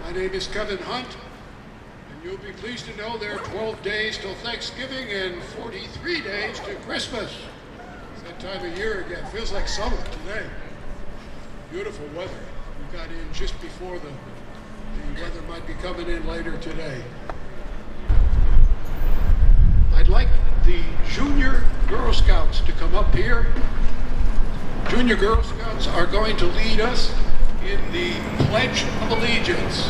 My name is Kevin Hunt, and you'll be pleased to know there are 12 days till Thanksgiving and 43 days to Christmas. It's that time of year again. Feels like summer today. Beautiful weather. We got in just before the weather might be coming in later today. I'd like the Junior Girl Scouts to come up here. Junior Girl Scouts are going to lead us in the Pledge of Allegiance.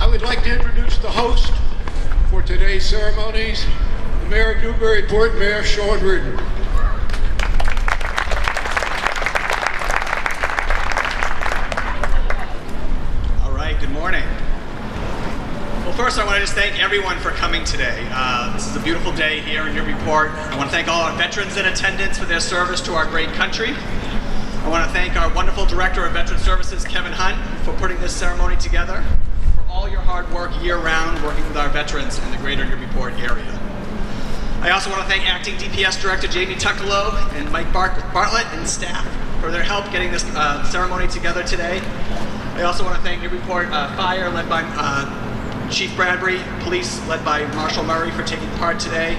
I'd like to introduce the host for today's ceremonies, the Mayor of Newburyport, Mayor Sean Reardon. All right, good morning. Well, first I want to just thank everyone for coming today. This is a beautiful day here in Newburyport. I want to thank all our veterans in attendance for their service to our great country. I want to thank our wonderful Director of Veteran Services, Kevin Hunt, for putting this ceremony together. All your hard work year-round working with our veterans in the greater Newburyport area. I also want to thank Acting DPS Director Jamie Tuckalo and Mike Bartlett and staff for their help getting this ceremony together today. I also want to thank Newburyport Fire, led by Chief Bradbury, Police, led by Marshal Murray, for taking part today.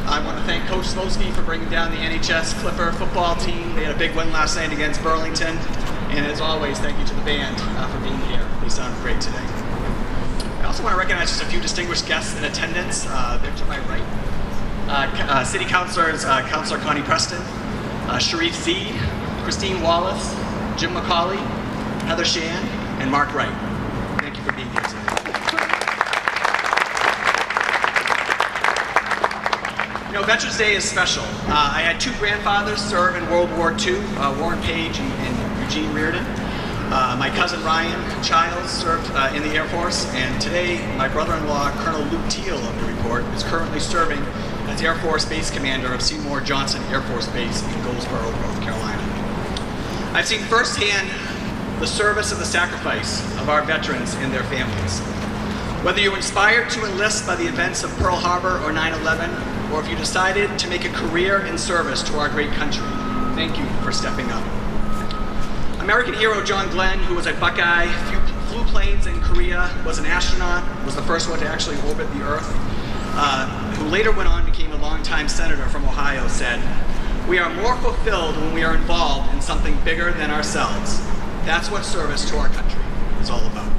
I want to thank Coach Slowski for bringing down the NHS Clipper football team. They had a big win last night against Burlington. And as always, thank you to the band for being here. They sound great today. I also want to recognize just a few distinguished guests in attendance. They're to my right. City Councilors, Councilor Connie Preston, Sharif Z, Christine Wallace, Jim McCauley, Heather Shan, and Mark Wright. Thank you for being here today. You know, Veterans Day is special. I had two grandfathers serve in World War II, Warren Page and Eugene Reardon. My cousin Ryan Childs served in the Air Force, and today my brother-in-law, Colonel Luke Teal of Newburyport, is currently serving as Air Force Base Commander of Seymour Johnson Air Force Base in Goldsboro, North Carolina. I've seen firsthand the service and the sacrifice of our veterans and their families. Whether you're inspired to enlist by the events of Pearl Harbor or 9/11, or if you decided to make a career in service to our great country, thank you for stepping up. American hero John Glenn, who was a Buckeye, flew planes in Korea, was an astronaut, was the first one to actually orbit the Earth, who later went on, became a longtime senator from Ohio, said, "We are more fulfilled when we are involved in something bigger than ourselves. That's what service to our country is all about."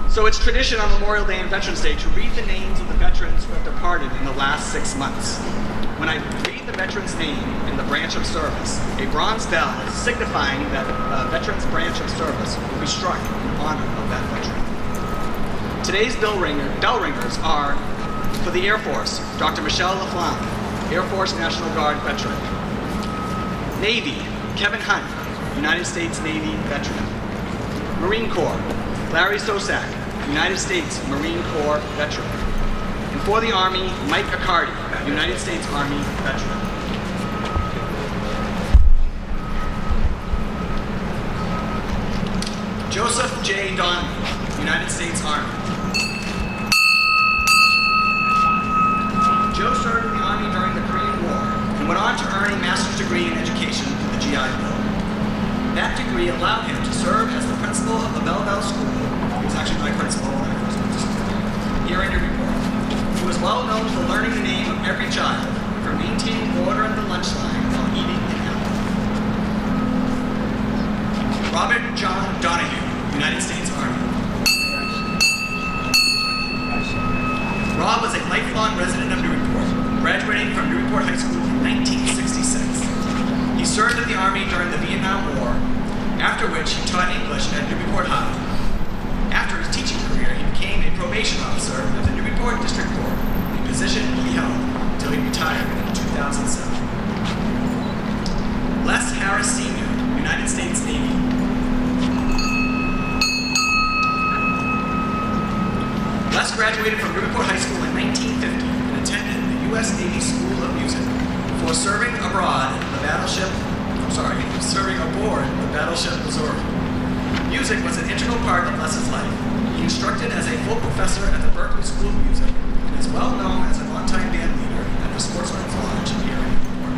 So it's tradition on Memorial Day and Veterans Day to read the names of the veterans who have departed in the last 6 months. When I read the veteran's name in the branch of service, a bronze bell signifying that veteran's branch of service will be struck in honor of that veteran. Today's bell ringers are, for the Air Force, Dr. Michelle LaFlamme, Air Force National Guard veteran. Navy, Kevin Hunt, United States Navy veteran. Marine Corps, Larry Sosak, United States Marine Corps veteran. And for the Army, Mike Accardi, United States Army veteran. Joseph J. Donnelly, United States Army. Joe served in the Army during the Korean War and went on to earn a master's degree in education through the GI Bill. That degree allowed him to serve as the principal of the Belleville School. He was actually my principal when I first went to school here in Newburyport. He was well known for learning the name of every child, for maintaining order in the lunch line while eating in health. Robert John Donahue, United States Army. Rob was a lifelong resident of Newburyport, graduating from Newburyport High School in 1966. He served in the Army during the Vietnam War, after which he taught English at Newburyport High. After his teaching career, he became a probation officer at the Newburyport District Court, a position he held until he retired in 2007. High School in 1950 and attended the U.S. Navy School of Music before serving aboard the battleship Missouri. Music was an integral part of Les's life. He instructed as a full professor at the Berkeley School of Music and is well known as a longtime band leader at the Sportsman's Lodge here in Newburyport.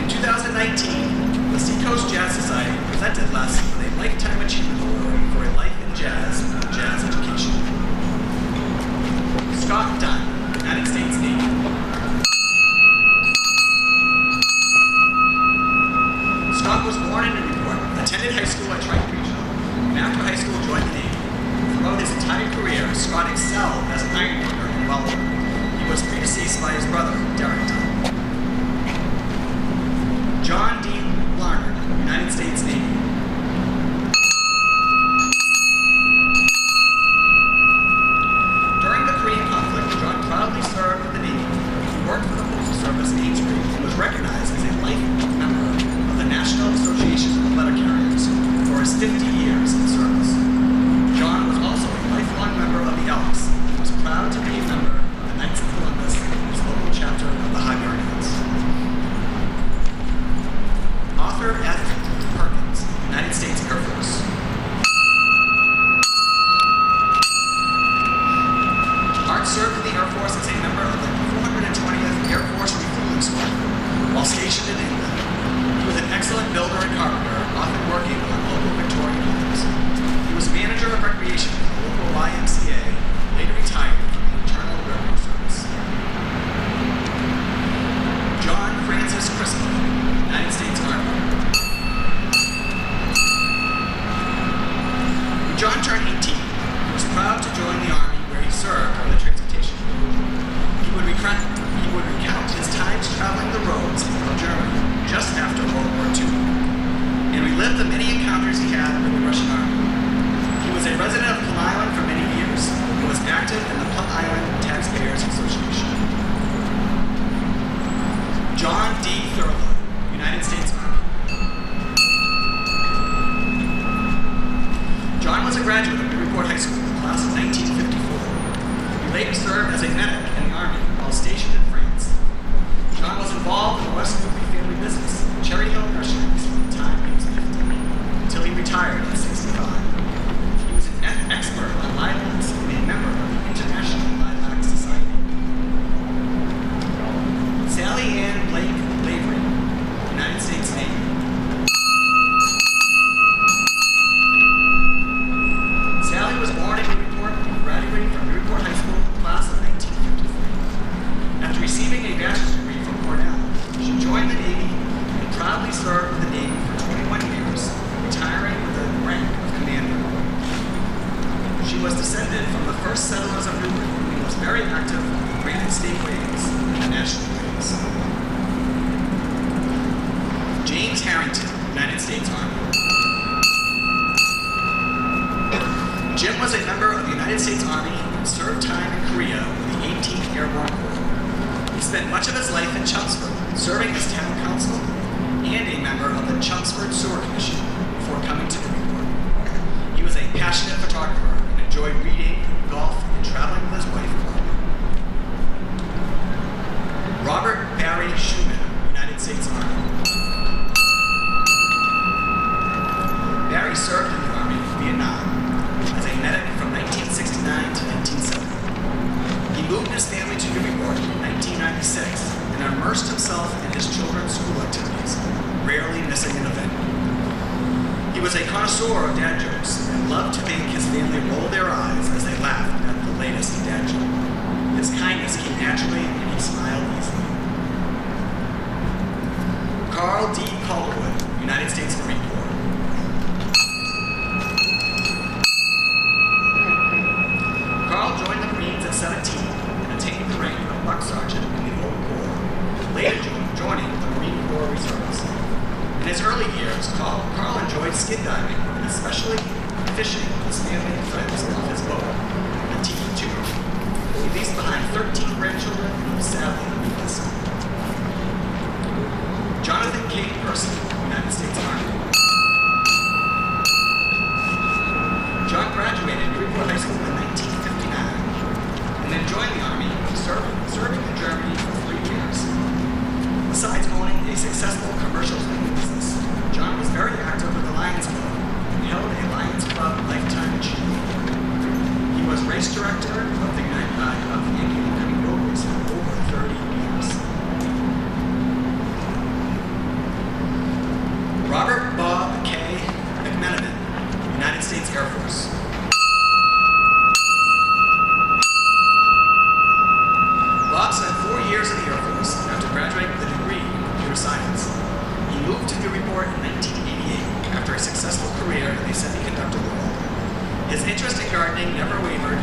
In 2019, the Seacoast Jazz Society presented Les with a Lifetime Achievement Award for a life in jazz and jazz education. Scott Dunn, United States Navy. Scott was born in Newburyport, attended high school at Triton Regional, and after high school joined the Navy. Throughout his entire career, Scott excelled as an ironworker and welder. He was predeceased by his brother, Derek Dunn. John D. Larnard, United States Navy. During the Korean conflict, John proudly served with the Navy. He worked for the Postal Service in Amesbury and was recognized as a lifelong member of the National Association of Letter Carriers for his 50 years in service. John was also a lifelong member of the Elks and was proud to be a member of the Knights of Columbus, his local chapter of the Hibernians. Arthur F. Perkins, United States Air Force. Art served in the Air Force as a member of the 420th Air Force Refueling Squadron while stationed in England. He was an excellent builder and carpenter, often working on local Victorian homes. He was manager of recreation for the local YMCA, later retired from the Internal Revenue Service. John Francis Crispo, United States Army. When John turned 18, he was proud to join the Army where he served on the transportation group. He would recount his times traveling the roads of Germany just after World War II, and relived the many encounters he had with the Russian Army. He was a resident of Plum Island for many years and was active in the Plum Island Taxpayers Association. John D. Thurlow, United States Army. John was a graduate of Newburyport High School, class of 1954. He later served as a medic in the Army while stationed in France. John was involved in the West Newbury family business, Cherry Hill Nurseries, from the time he was 15 until he retired at 65. He was an expert on lilacs and a member of the International Lilac Society. Sally Ann Blake Lavery, United States Navy. Sally was born in Newburyport and graduated from Newburyport High School, class of 1953. After receiving a bachelor's degree from Cornell, she joined the Navy and proudly served with the Navy for 21 years, retiring with the rank of commander. She was descended from the first settlers of Newbury and was very active in the Granite State Waves and the National Waves. James Harrington, United States Army. Jim was a member of the United States Army and served time in Korea with the 18th Airborne Corps. He spent much of his life in Chelmsford, serving as town council and a member of the Chelmsford Sewer Commission before coming to Newburyport. He was a passionate photographer and enjoyed reading, golf, and traveling with his wife, Barbara. Robert Barry Schumann, United States Army. Barry served in the Army in Vietnam as a medic from 1969 to 1970. He moved his family to Newburyport in 1996 and immersed himself in his children's school activities, rarely missing an event. He was a connoisseur of dad jokes and loved to make his family roll their eyes as they laughed at the latest dad joke. His kindness came naturally and he smiled easily. Carl D. Calderwood, United States Marine Corps. Carl joined the Marines at 17 and attained the rank of Buck Sergeant in the Old Corps, later joining the Marine Corps Reserves. In his early years, Carl enjoyed skid diving and especially fishing with his family and friends off his boat, the T-2. He leaves behind 13 grandchildren and was sadly needless. Jonathan K. Percy, United States Army. John graduated Newburyport High School in 1959 and then joined the Army, serving in Germany for 3 years. Besides owning a successful commercial cleaning business, John was very active with the Lions Club and held a Lions Club lifetime achievement. He was race director of the Yankee Goat Race for over 30 years. Robert Bob K. McMenamin, United States Air Force. Bob spent 4 years in the Air Force after graduating with a degree in computer science. He moved to Newburyport in 1988 after a successful career in the semiconductor world. His interest in gardening never wavered,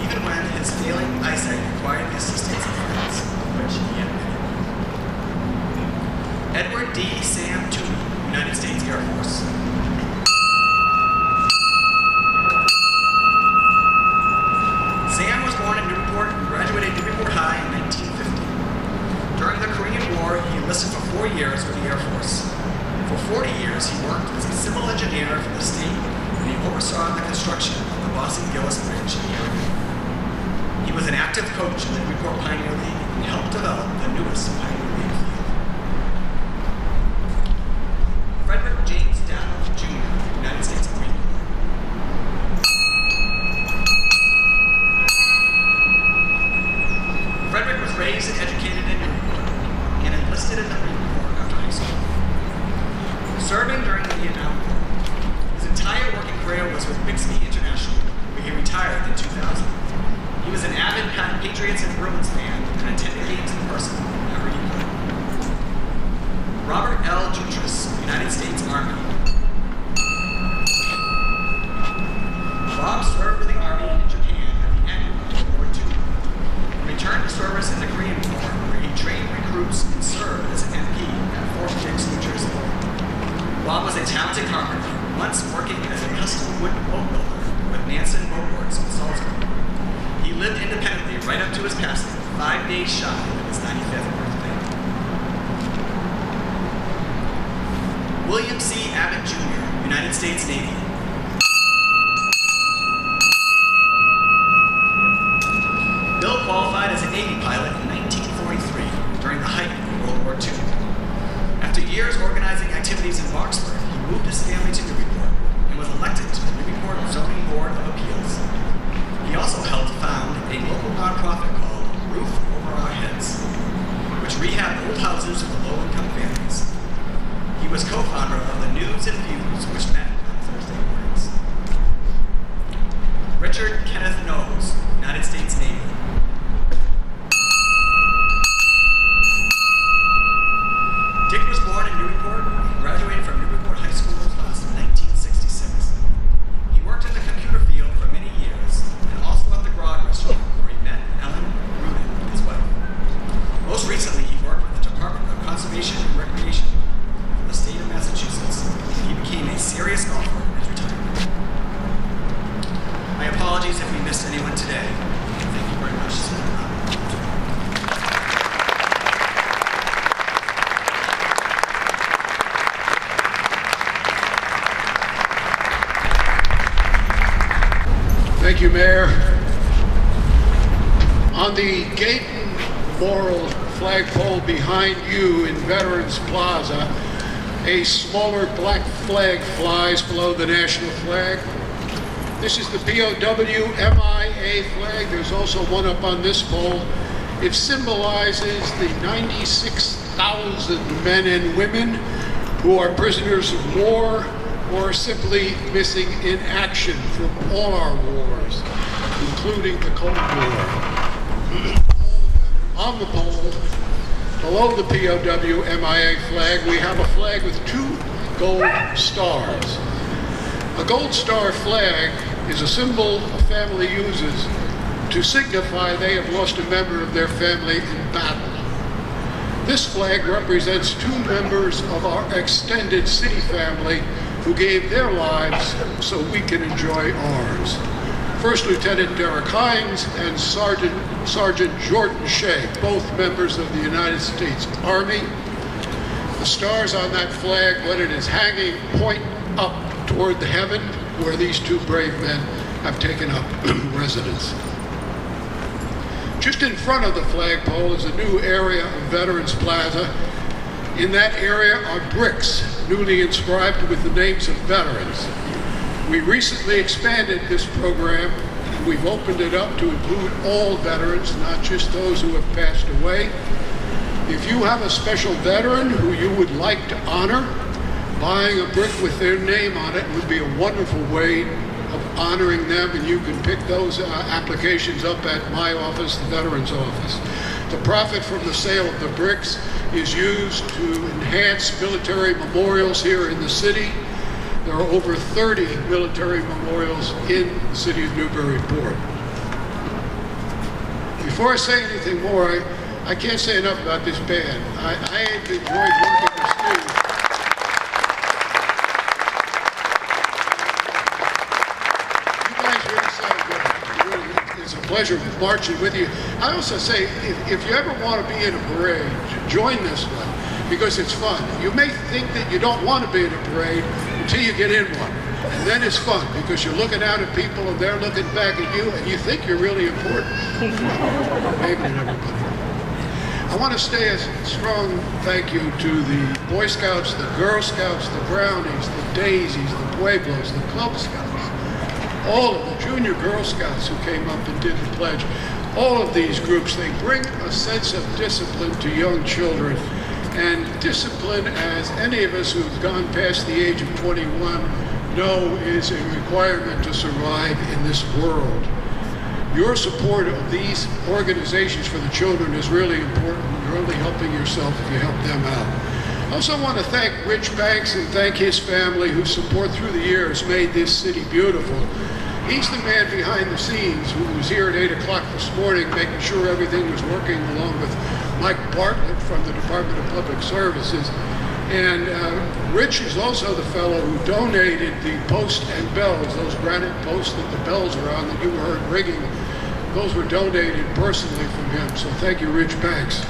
even when his failing eyesight required the assistance of friends, which he admitted. Edward D. Sam Toomey, United States Air Force. Sam was born in Newburyport and graduated Newburyport High in 1950. During the Korean War, he enlisted for 4 years with the Air Force. For 40 years, he worked as a civil engineer for the state, and he oversaw the construction of the Boston-Gillis Bridge in the area. He was an active coach in the Newburyport Pioneer League and helped develop the newest Pioneer League field. Frederick James Downell Jr., United States Marine Corps. Frederick was raised and educated in Newburyport and enlisted in the Marine Corps after high school. Serving during the Vietnam War, his entire working career was with Bixby International, where he retired in 2000. He was an avid Patriots and Bruins fan and attended games in person whenever he could. Robert L. Jutras, United States Army. Bob served with the Army in Japan at the end of World War II. He returned to service in the Korean War, where he trained recruits and served as an MP at Fort Dix, New Jersey. Bob was a talented carpenter, once working as a custom wood boat builder with Nansen Boatworks in Salisbury. He lived independently right up to his passing, 5 days shy of his 95th birthday. William C. Abbott Jr., United States Navy. Bill qualified as a Navy pilot in 1943 during the height of World War II. After years organizing activities in Boxford, he moved his family to Newburyport and was elected to the Newburyport Zoning Board of Appeals. He also helped found a local nonprofit called Roof Over Our Heads, which rehabbed old houses for low-income families. He was co-founder of the News and Views, which met on Thursday mornings. Richard Kenneth Knowles, United States Navy. Dick was born in Newburyport and graduated from Newburyport High School class of 1966. He worked in the computer field for many years and also at the Grog restaurant where he met Ellen Rudin, his wife. Most recently, he worked with the Department of Conservation and Recreation for the state of Massachusetts, and he became a serious golfer in his retirement. My apologies if we missed anyone today. Thank you very much. Thank you, Mayor. On the Gayton Memorial flagpole behind you in Veterans Plaza, a smaller black flag flies below the national flag. This is the POW MIA flag. There's also one up on this pole. It symbolizes the 96,000 men and women who are prisoners of war or simply missing in action from all our wars, including the Cold War. On the pole, below the POW MIA flag, we have a flag with 2 gold stars. A gold star flag is a symbol a family uses to signify they have lost a member of their family in battle. This flag represents 2 members of our extended city family who gave their lives so we can enjoy ours. First Lieutenant Derek Hines and Sergeant Jordan Shea, both members of the United States Army. The stars on that flag, when it is hanging, point up toward the heaven where these 2 brave men have taken up residence. Just in front of the flagpole is a new area of Veterans Plaza. In that area are bricks newly inscribed with the names of veterans. We recently expanded this program. We've opened it up to include all veterans, not just those who have passed away. If you have a special veteran who you would like to honor, buying a brick with their name on it would be a wonderful way of honoring them, and you can pick those applications up at my office, the Veterans Office. The profit from the sale of the bricks is used to enhance military memorials here in the city. There are over 30 military memorials in the city of Newburyport. Before I say anything more, I can't say enough about this band. I have enjoyed working with Stu. You guys really sound good. It's a pleasure marching with you. I also say, if you ever want to be in a parade, join this one, because it's fun. You may think that you don't want to be in a parade until you get in one. And then it's fun, because you're looking out at people and they're looking back at you, and you think you're really important. Maybe not everybody. I want to say a strong thank you to the Boy Scouts, the Girl Scouts, the Brownies, the Daisies, the Pueblos, the Club Scouts, all of the Junior Girl Scouts who came up and did the pledge. All of these groups, they bring a sense of discipline to young children. And discipline, as any of us who've gone past the age of 21 know, is a requirement to survive in this world. Your support of these organizations for the children is really important. You're only helping yourself if you help them out. I also want to thank Rich Banks and thank his family, whose support through the years made this city beautiful. He's the man behind the scenes who was here at 8 o'clock this morning making sure everything was working, along with Mike Bartlett from the Department of Public Services. And Rich is also the fellow who donated the posts and bells, those granite posts that the bells are on that you heard ringing. Those were donated personally from him. So thank you, Rich Banks.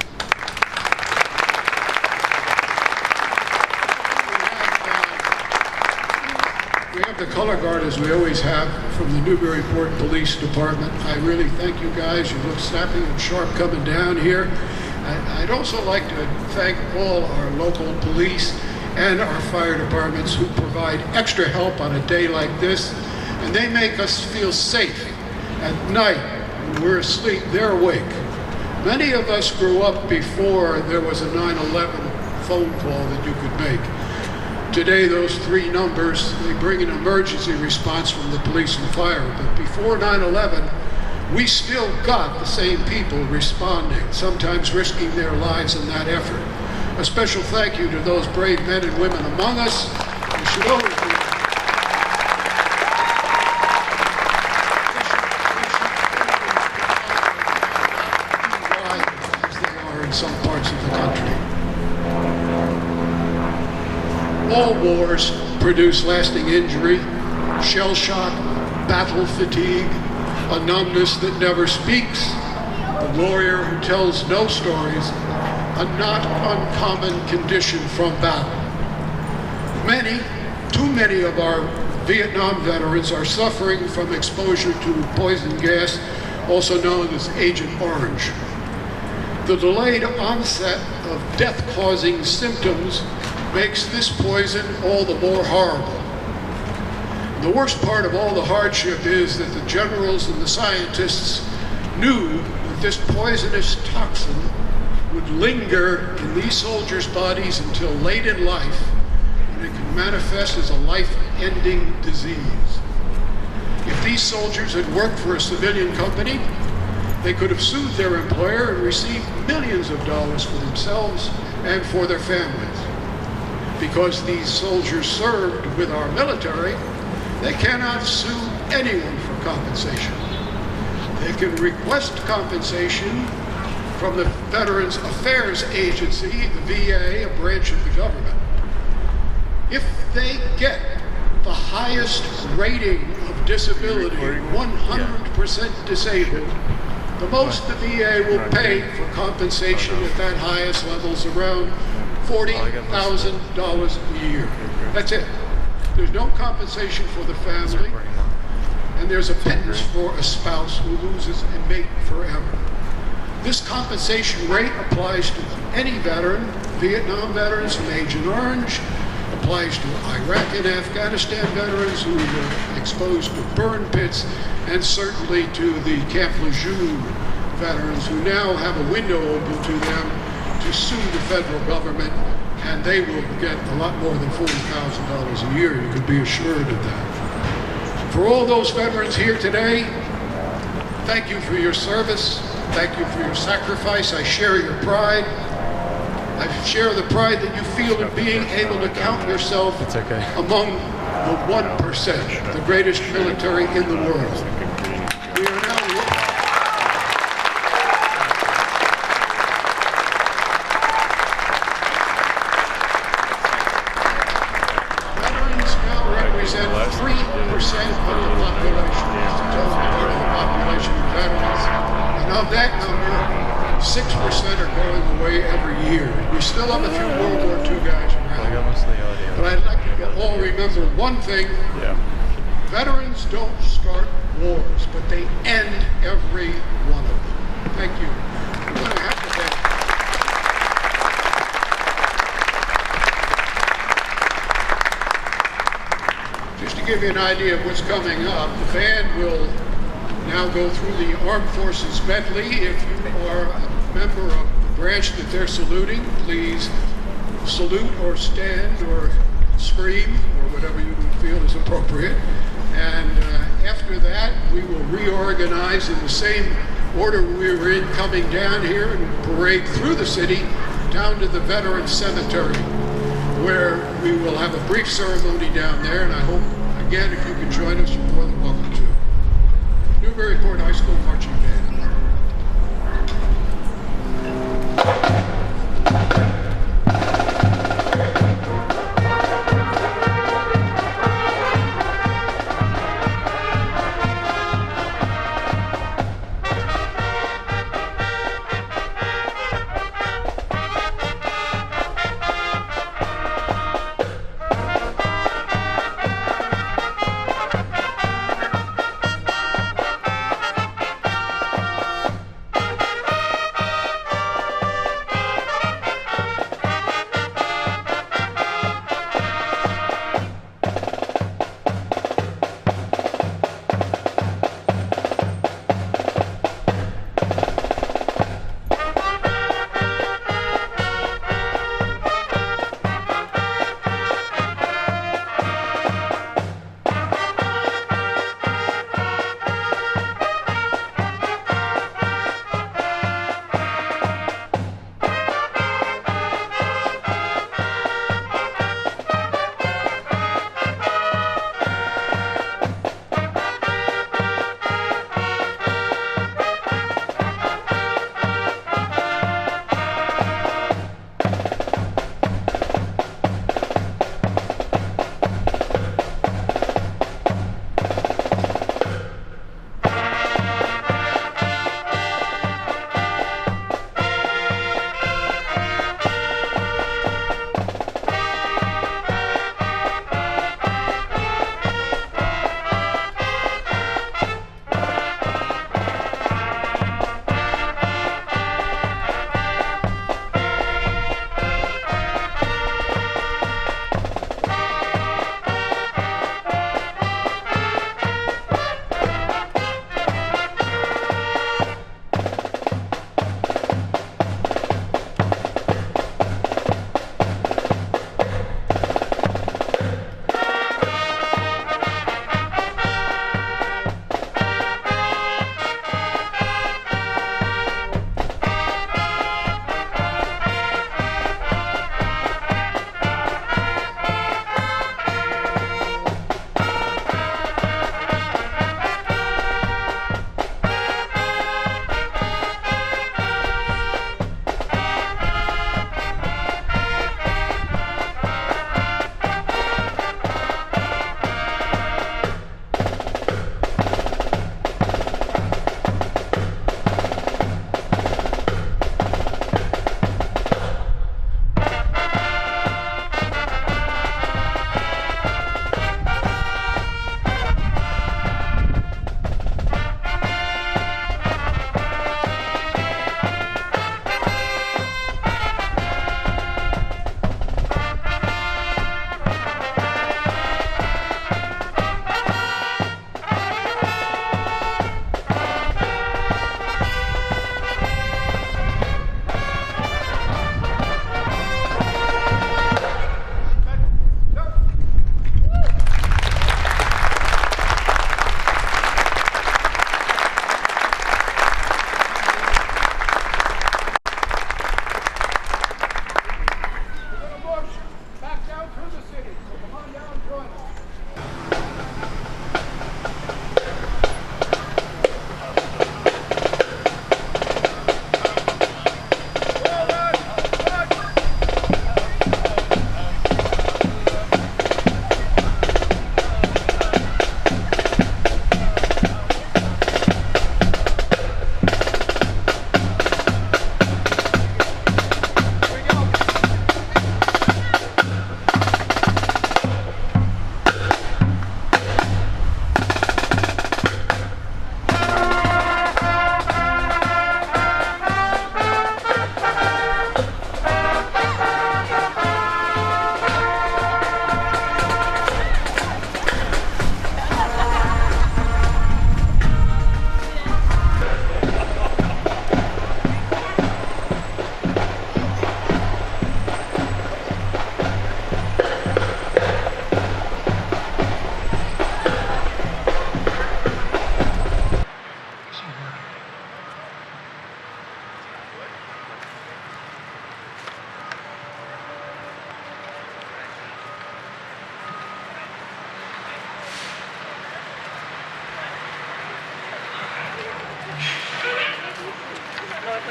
We have the color guard, as we always have, from the Newburyport Police Department. I really thank you guys. You look snappy and sharp coming down here. I'd also like to thank all our local police and our fire departments who provide extra help on a day like this. And they make us feel safe at night. When we're asleep, they're awake. Many of us grew up before there was a 9/11 phone call that you could make. Today, those three numbers, they bring an emergency response from the police and fire. But before 9/11, we still got the same people responding, sometimes risking their lives in that effort. A special thank you to those brave men and women among us. You should always be as they are in some parts of the country. All wars produce lasting injury, shell shock, battle fatigue, a numbness that never speaks, a warrior who tells no stories, a not uncommon condition from battle. Too many of our Vietnam veterans are suffering from exposure to poison gas, also known as Agent Orange. The delayed onset of death-causing symptoms makes this poison all the more horrible. The worst part of all the hardship is that the generals and the scientists knew that this poisonous toxin would linger in these soldiers' bodies until late in life, and it could manifest as a life-ending disease. If these soldiers had worked for a civilian company, they could have sued their employer and received millions of dollars for themselves and for their families. Because these soldiers served with our military, they cannot sue anyone for compensation. They can request compensation from the Veterans Affairs Agency, the VA, a branch of the government. If they get the highest rating of disability, 100% disabled, the most the VA will pay for compensation at that highest level is around $40,000 a year. That's it. There's no compensation for the family, and there's a pittance for a spouse who loses a mate forever. This compensation rate applies to any veteran, Vietnam veterans from Agent Orange, applies to Iraq and Afghanistan veterans who were exposed to burn pits, and certainly to the Camp Lejeune veterans who now have a window open to them to sue the federal government, and they will get a lot more than $40,000 a year. You can be assured of that. For all those veterans here today, thank you for your service. Thank you for your sacrifice. I share your pride. I share the pride that you feel in being able to count yourself among the 1%, the greatest military in the world. We are now veterans now represent 3% of the population. That's the total part of the population of veterans. And of that number, 6% are going away every year. We still have a few World War II guys around. But I'd like you to all remember one thing. Veterans don't start wars, but they end every one of them. Thank you. We're going to have to just to give you an idea of what's coming up, the band will now go through the Armed Forces medley. If you are a member of the branch that they're saluting, please salute or stand or scream or whatever you feel is appropriate. And after that, we will reorganize in the same order we were in coming down here and parade through the city down to the Veterans Cemetery, where we will have a brief ceremony down there. And I hope, again, if you can join us, you're more than welcome to. Newburyport High School Marching Band.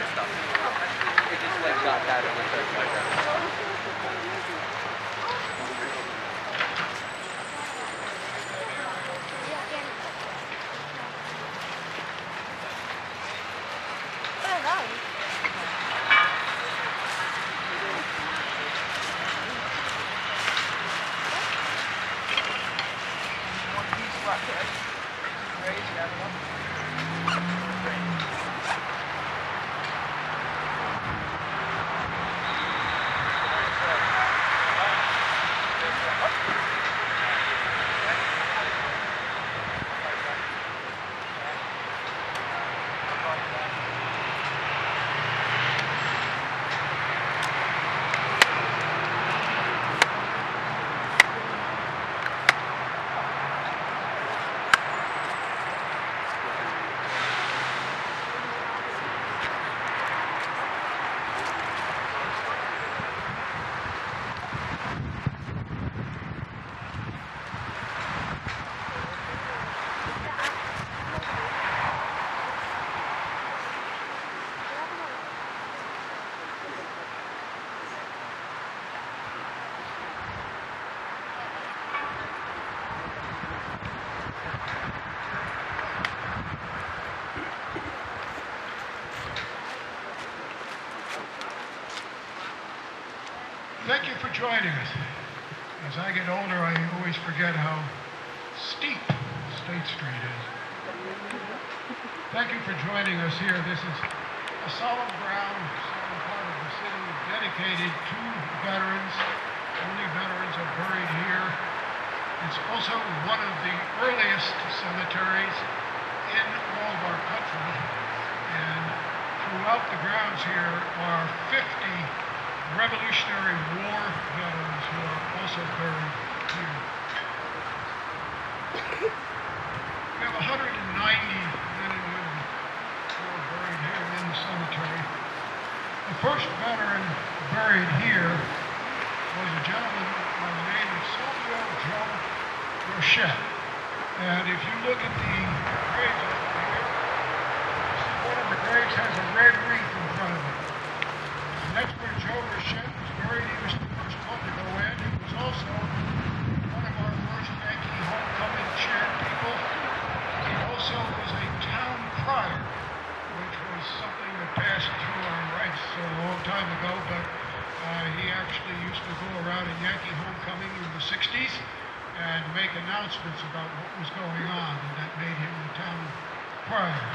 other stuff. It just like got that over there like that. Thank you for joining us. As I get older, I always forget how steep State Street is. Thank you for joining us here. This is a solemn ground, solemn part of the city dedicated to veterans. Only veterans are buried here. It's also one of the earliest cemeteries in all of our country. And throughout the grounds here are 50 Revolutionary War veterans who are also buried here. We have 190 men and women who are buried here in the cemetery. The first veteran buried here was a gentleman by the name of Silvio Joe Rochette. And if you look at the graves over here, you see one of the graves has a red wreath in front of it. And that's where Joe Rochette was buried. He was the first one to go in. He was also one of our first Yankee homecoming cheer people. He also was a town crier, which was something that passed through our ranks a long time ago, but he actually used to go around in Yankee homecoming in the 60s and make announcements about what was going on, and that made him the town crier.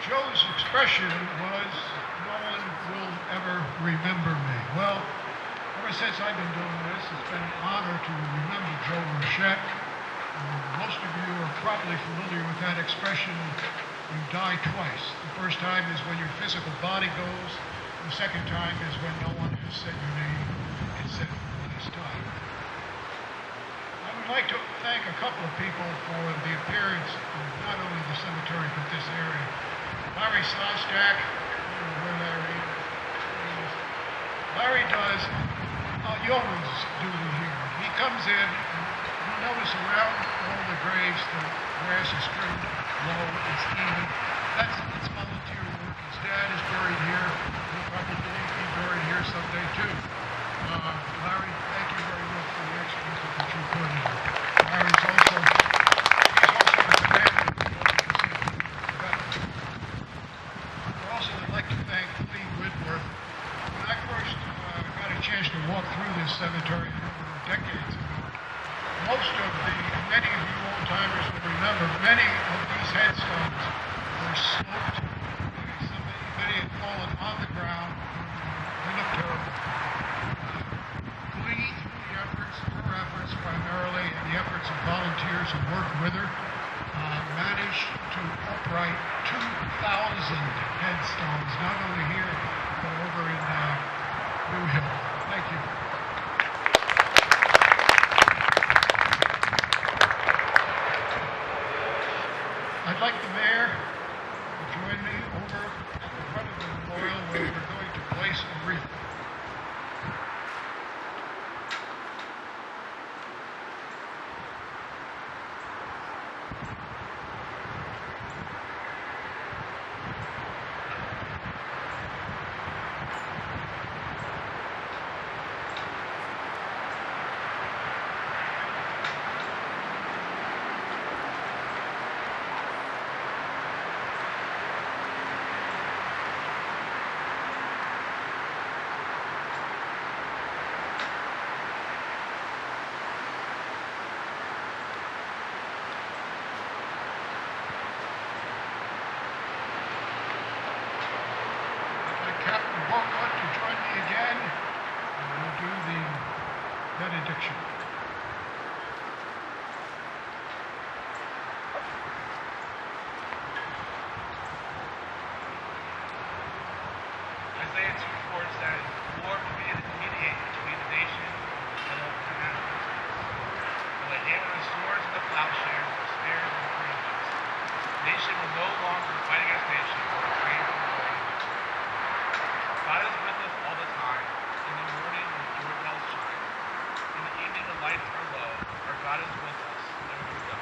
Joe's expression was, "No one will ever remember me." Well, ever since I've been doing this, it's been an honor to remember Joe Rochette. Most of you are probably familiar with that expression, "You die twice." The first time is when your physical body goes. The second time is when no one has said your name except for this time. I would like to thank a couple of people for the appearance of not only the cemetery but this area. Larry Sostak, I don't know where Larry is. Larry does yeoman's duty here. He comes in, and you notice around all the graves, the grass is trimmed low, it's even. It's volunteer work. His dad is buried here. He'll probably be buried here someday too. Larry, thank you very much for the extra effort that you put in. Larry's also the commander of the local casino. Also, I'd like to thank Lee Whitworth. When I first got a chance to walk through this cemetery a number of decades ago, many of you old-timers will remember, many of these headstones were sloped. Many had fallen on the ground. They looked terrible. Lee, through her efforts primarily, and the efforts of volunteers who worked with her, managed to upright 2,000 headstones, not only here, but over in New Hill. Thank you. I'd like the mayor to join me over in front of the memorial where we're going to place a wreath. action. Isaiah 2:4 says, "The Lord will mediate between the nations and will pronounce justice. Will lay hand on the swords and the plowshares, the spears and the branches. Nation will no longer fight against nation, or refrain from warring against war. God is with us all the time. In the morning, the doorbells chime. In the evening, the lights are low. Our God is with us. There we go."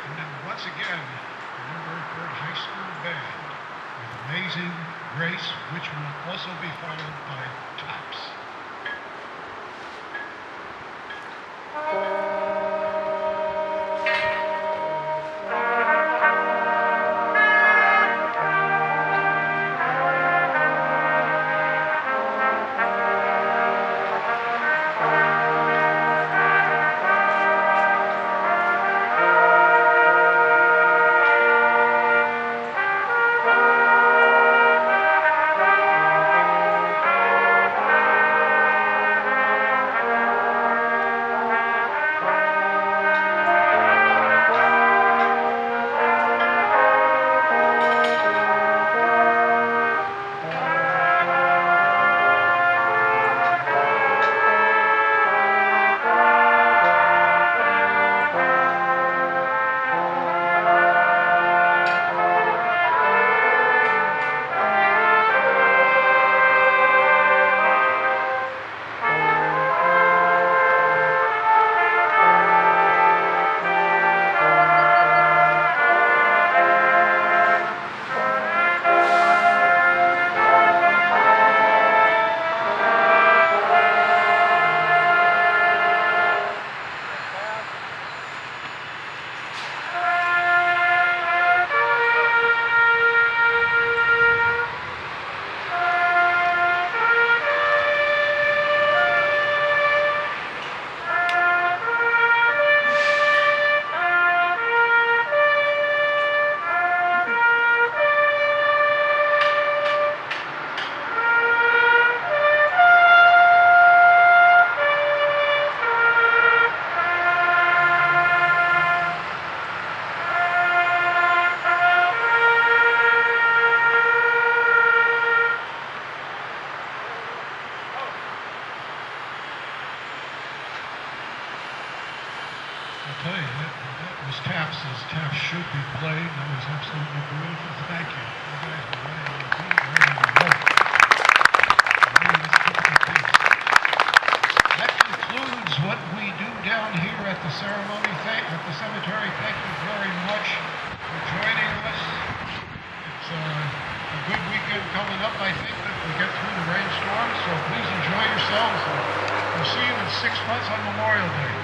And then once again, the Newburyport High School Band with Amazing Grace, which will also be followed by Tops. I'll tell you, that was Taps, as Taps should be played. That was absolutely beautiful. Thank you. You guys were right on the beat, right on the note. Let's keep it at this. That concludes what we do down here at the ceremony, at the cemetery. Thank you very much for joining us. It's a good weekend coming up, I think, that we get through the rainstorm. So please enjoy yourselves. And we'll see you in 6 months on Memorial Day.